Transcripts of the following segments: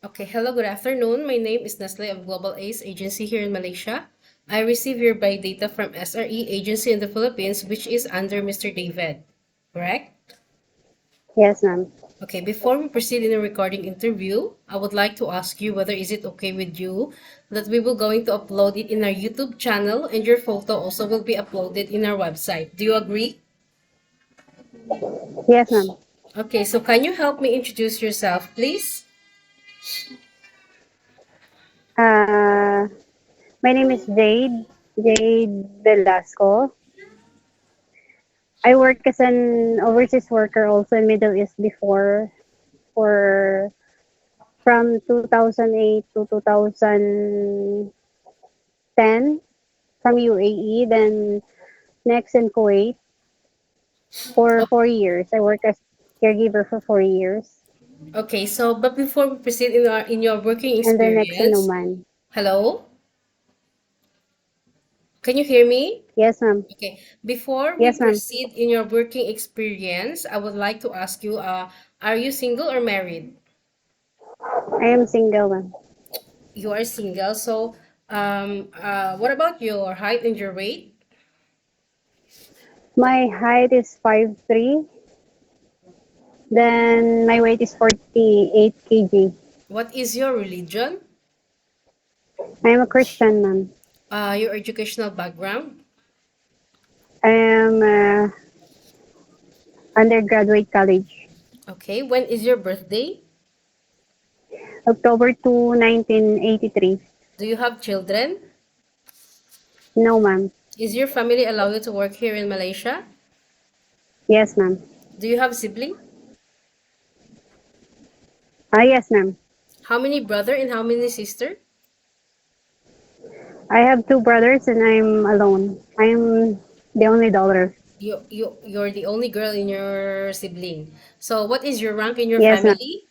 Okay, hello, good afternoon. My name is Nestle of Global Ace Agency here in Malaysia. I receive your buy data from SRE Agency in the Philippines, which is under Mr. David, correct? Yes, ma'am. Okay, before we proceed in the recording interview, I would like to ask you whether is it okay with you that we will going to upload it in our YouTube channel and your photo also will be uploaded in our website. Do you agree? Yes, ma'am. Okay, so can you help me introduce yourself, please? Uh, my name is Jade, Jade Velasco. I work as an overseas worker also in Middle East before for from 2008 to 2010 from UAE, then next in Kuwait for 4 years. I work as caregiver for 4 years, Okay, so but before we proceed in your working and then next in experience, Oman. hello, can you hear me? Yes, ma'am. Okay, before we Yes, ma'am. proceed in your working experience, I would like to ask you, are you single or married? I am single, ma'am. You are single, so what about your height and your weight? My height is 5'3". Then my weight is 48 kg. What is your religion? I am a Christian, ma'am. Your educational background? I am undergraduate college. Okay, when is your birthday? October 2, 1983. Do you have children? No, ma'am. Is your family allow you to work here in Malaysia? Yes, ma'am. Do you have sibling? Yes, ma'am. How many brother and how many sister? I have two brothers and I'm alone. I'm the only daughter. You're the only girl in your sibling. So what is your rank in your Yes, ma'am. family?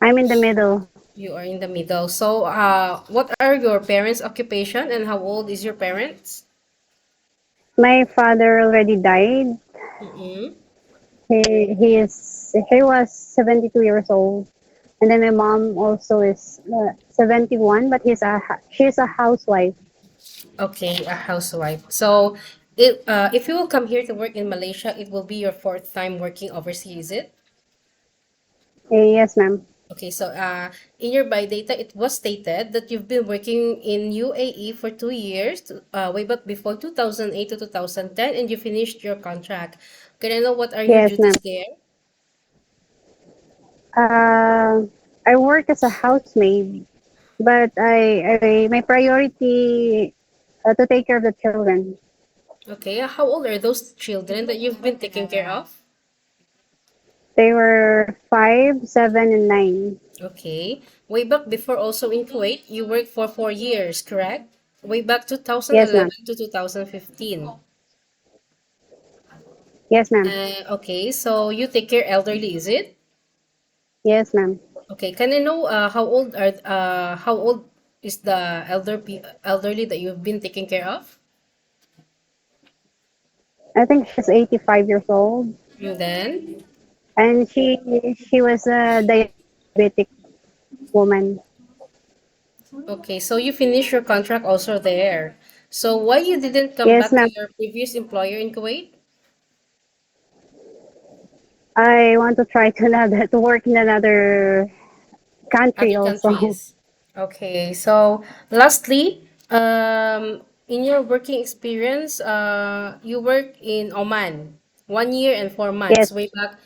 I'm in the middle. You are in the middle. So what are your parents' occupation and how old is your parents? My father already died. Mm-mm. He was 72 years old. And then my mom also is 71, but she's a housewife. Okay, a housewife. So if you will come here to work in Malaysia, it will be your fourth time working overseas, is it? Yes, ma'am. Okay, so in your biodata, it was stated that you've been working in UAE for 2 years, way back before 2008 to 2010, and you finished your contract. Can I know what are your Yes, ma'am. duties there? Uh, I work as a housemaid, but my priority to take care of the children. Okay, how old are those children that you've been taking care of? They were 5, 7, and 9. Okay, way back before also in Kuwait, you worked for 4 years, correct? Way back Yes, ma'am. 2011 to 2015. Yes, ma'am. Okay, so you take care elderly, is it? Yes, ma'am. Okay, can I know how old is the elderly that you've been taking care of? I think she's 85 years old, And then, and she was a diabetic woman. okay, so you finished your contract also there. So why you didn't come Yes, back to ma'am. your previous employer in Kuwait? I want to try to work in another country Other also. countries. Okay, so lastly, in your working experience, you work in Oman 1 year and 4 months, Yes, way back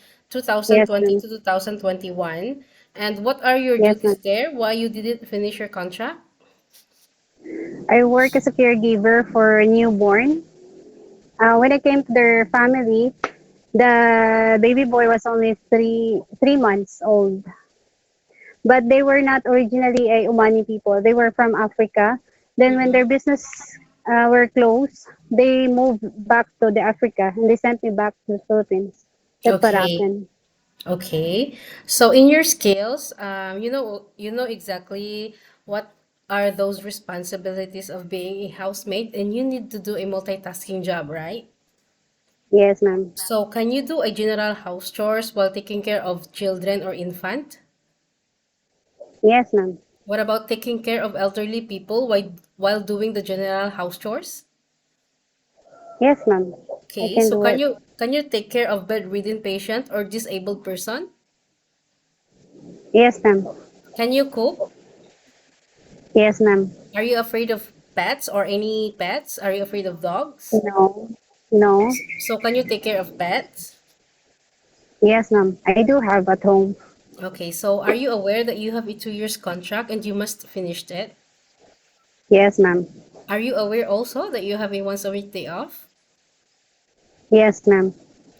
yes, 2020 ma'am. to 2021. And what are your Yes, duties ma'am. there? Why you didn't finish your contract? I work as a caregiver for a newborn. When I came to their family, the baby boy was only three months old. But they were not originally a Omani people. They were from Africa. Then when their Mm-hmm. business were closed, they moved back to the Africa and they sent me back to the Philippines. That's what Okay, happened. okay. So in your skills, you know exactly what are those responsibilities of being a housemaid, and you need to do a multitasking job, right? Yes, ma'am. So, can you do a general house chores while taking care of children or infant? Yes, ma'am. What about taking care of elderly people while doing the general house chores? Yes, ma'am. I Okay, can so do it. can you take care of bedridden patient or disabled person? Yes, ma'am. Can you cook? Yes, ma'am. Are you afraid of pets or any pets? Are you afraid of dogs? No. No. So can you take care of pets? Yes, ma'am. I do have at home. Okay, so are you aware that you have a 2 years contract and you must finish it? Yes, ma'am. Are you aware also that you have a once a week day off? Yes, ma'am.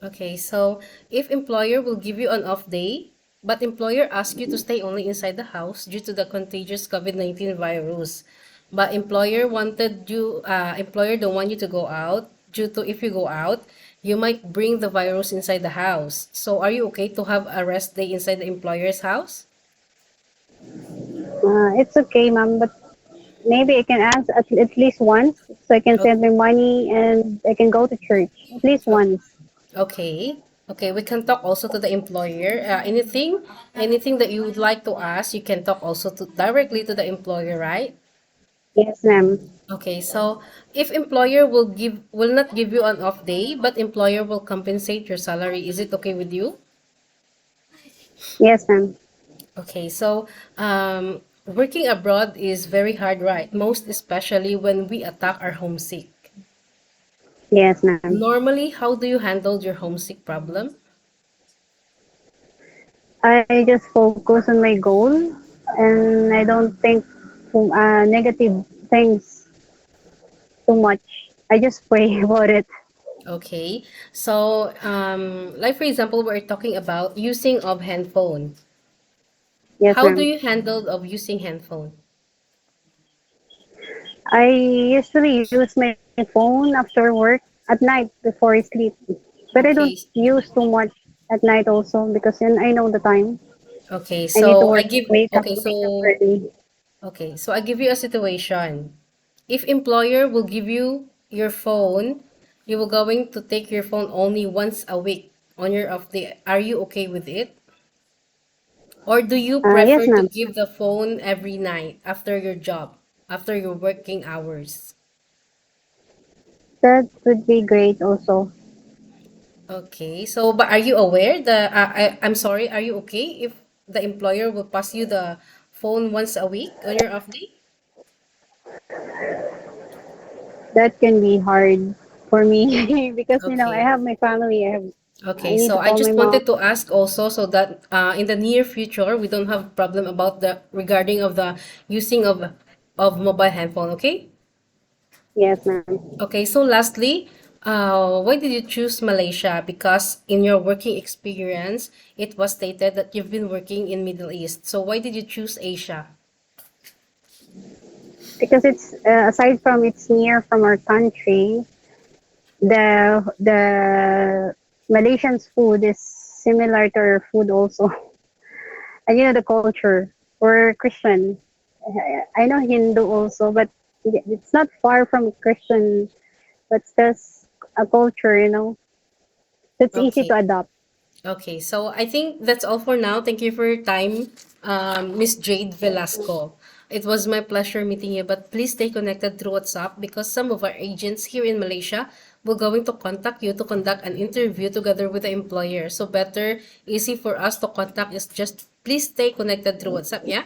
Okay, so if employer will give you an off day, but employer asks you to stay only inside the house due to the contagious COVID-19 virus, but employer don't want you to go out due to if you go out, you might bring the virus inside the house. So are you okay to have a rest day inside the employer's house? It's okay, ma'am, but maybe I can ask at least once so I can O- save my money and I can go to church at least o- once. Okay. Okay, we can talk also to the employer. Anything that you would like to ask, you can talk also to directly to the employer, right? Yes, ma'am. Okay, so if employer will not give you an off day, but employer will compensate your salary, is it okay with you? Yes, ma'am. Okay, so working abroad is very hard, right? Most especially when we attack our homesick. Yes, ma'am. Normally, how do you handle your homesick problem? I just focus on my goal and I don't think negative things too much. I just pray about it. Okay, so like for example, we're talking about using of handphone. Yes, How do ma'am. you handle of using handphone? I usually use my phone after work at night before I sleep, but I don't Okay, use too much at night also because then I know the time. okay, I need to so I work, give okay, wake up so early. okay, so I give you a situation. If employer will give you your phone, you will going to take your phone only once a week on your off day. Are you okay with it? Or do you Yes, prefer to ma'am. give the phone every night after your job, after your working hours? That would be great also. Okay, so but are you aware I'm sorry, are you okay if the employer will pass you the phone once a week on your off day? That can be hard for me because I Okay. have my family. I Okay, need so to I call my just mom. wanted to ask also so that in the near future we don't have problem about the regarding of the using of mobile handphone, okay? Yes, ma'am. Okay, so lastly, why did you choose Malaysia? Because in your working experience, it was stated that you've been working in Middle East. So why did you choose Asia? Because it's aside from it's near from our country, the Malaysian's food is similar to our food also, and the culture. We're Christian. I know Hindu also, but it's not far from Christian. But that's a culture. That's easy Okay. to adopt. Okay, so I think that's all for now. Thank you for your time, Miss Jade Velasco. It was my pleasure meeting you, but please stay connected through WhatsApp because some of our agents here in Malaysia will going to contact you to conduct an interview together with the employer. So better, easy for us to contact is just please stay connected through WhatsApp, yeah?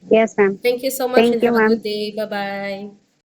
Yes, ma'am. Thank you so much and Thank you, have a good ma'am. day. Bye-bye.